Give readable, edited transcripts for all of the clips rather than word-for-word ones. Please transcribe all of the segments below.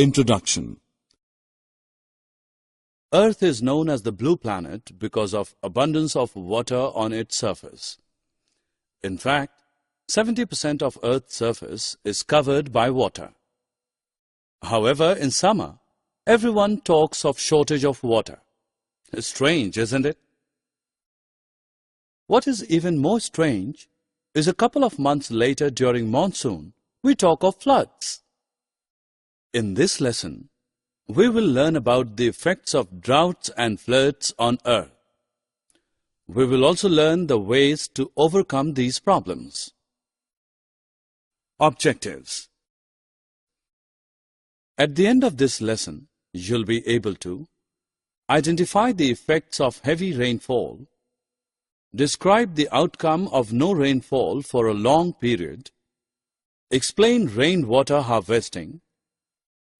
Introduction. Earth is known as the blue planet because of abundance of water on its surface. In fact, 70% of Earth's surface is covered by water. However, in summer, everyone talks of shortage of water. Strange, isn't it? What is even more strange is a couple of months later during monsoon, we talk of floods. In this lesson, we will learn about the effects of droughts and floods on Earth. We will also learn the ways to overcome these problems. Objectives. At the end of this lesson, you'll be able to identify the effects of heavy rainfall, describe the outcome of no rainfall for a long period, explain rainwater harvesting,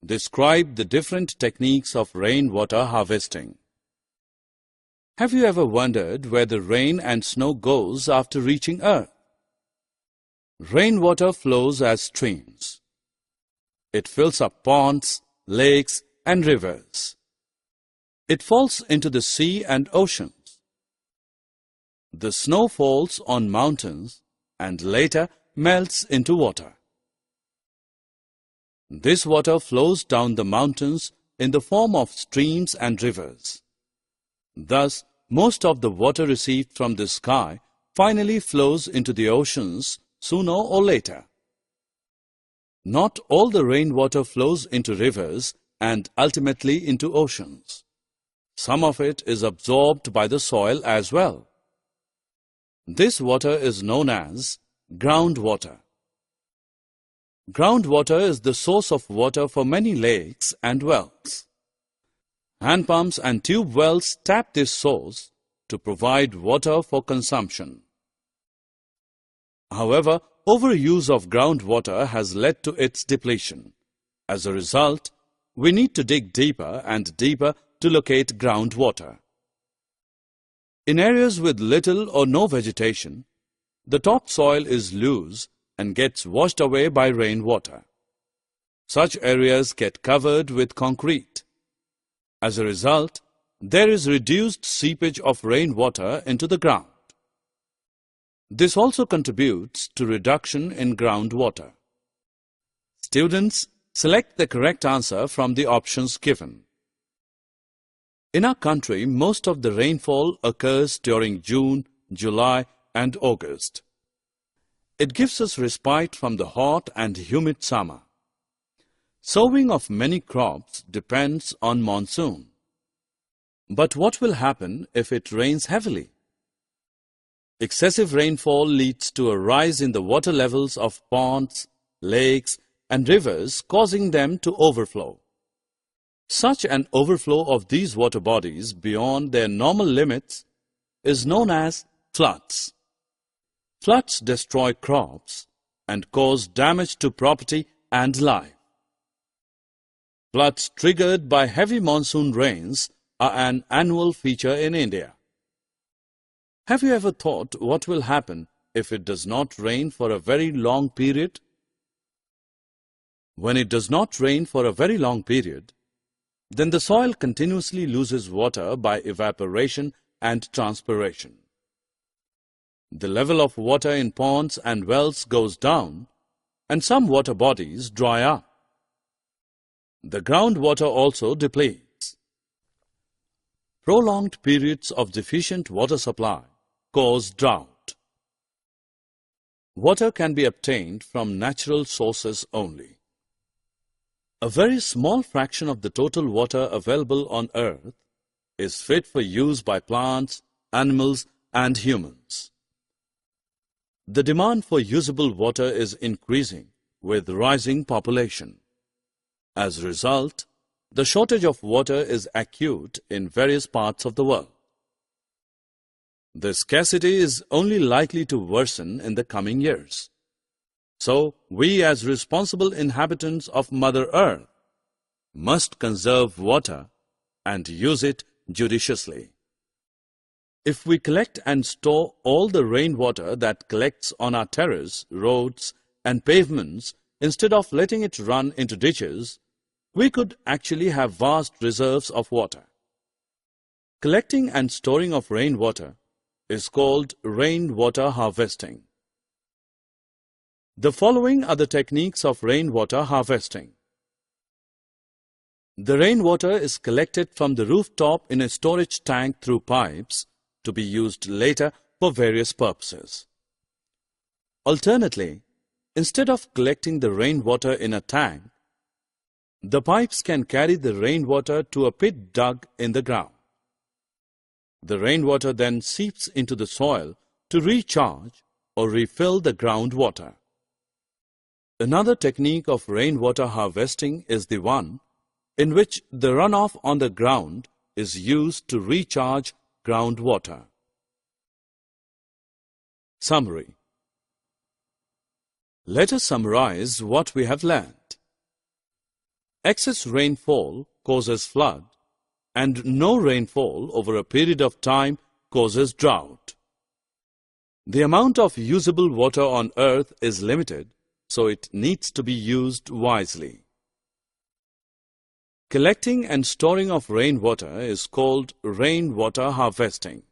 describe the different techniques of rainwater harvesting. Have you ever wondered where the rain and snow goes after reaching Earth? Rainwater flows as streams. It fills up ponds, lakes, and rivers. It falls into the sea and oceans. The snow falls on mountains and later melts into water. This water flows down the mountains in the form of streams and rivers. Thus, most of the water received from the sky finally flows into the oceans sooner or later. Not all the rainwater flows into rivers and ultimately into oceans. Some of it is absorbed by the soil as well. This water is known as groundwater. Groundwater is the source of water for many lakes and wells. Hand pumps and tube wells tap this source to provide water for consumption. However, overuse of groundwater has led to its depletion. As a result, we need to dig deeper and deeper to locate groundwater. In areas with little or no vegetation, the topsoil is loose and gets washed away by rainwater. Such areas get covered with concrete. As a result, there is reduced seepage of rainwater into the ground. This also contributes to reduction in groundwater. Students, select the correct answer from the options given. In our country, most of the rainfall occurs during June, July, and August. It gives us respite from the hot and humid summer. Sowing of many crops depends on monsoon. But what will happen if it rains heavily? Excessive rainfall leads to a rise in the water levels of ponds, lakes, and rivers, causing them to overflow. Such an overflow of these water bodies beyond their normal limits is known as floods. Floods destroy crops and cause damage to property and life. Floods triggered by heavy monsoon rains are an annual feature in India. Have you ever thought what will happen if it does not rain for a very long period? When it does not rain for a very long period, then the soil continuously loses water by evaporation and transpiration. The level of water in ponds and wells goes down, and some water bodies dry up. The groundwater also depletes. Prolonged periods of deficient water supply cause drought. Water can be obtained from natural sources only. A very small fraction of the total water available on Earth is fit for use by plants, animals, and humans. The demand for usable water is increasing with rising population. As a result, the shortage of water is acute in various parts of the world. The scarcity is only likely to worsen in the coming years. So, we as responsible inhabitants of Mother Earth must conserve water and use it judiciously. If we collect and store all the rainwater that collects on our terrace, roads, and pavements instead of letting it run into ditches, we could actually have vast reserves of water. Collecting and storing of rainwater is called rainwater harvesting. The following are the techniques of rainwater harvesting. The rainwater is collected from the rooftop in a storage tank through pipes to be used later for various purposes. Alternately, instead of collecting the rainwater in a tank, the pipes can carry the rainwater to a pit dug in the ground. The rainwater then seeps into the soil to recharge or refill the groundwater. Another technique of rainwater harvesting is the one in which the runoff on the ground is used to recharge groundwater. Summary. Let us summarize what we have learned. Excess rainfall causes flood, and no rainfall over a period of time causes drought. The amount of usable water on earth is limited, so it needs to be used wisely. Collecting and storing of rainwater is called rainwater harvesting.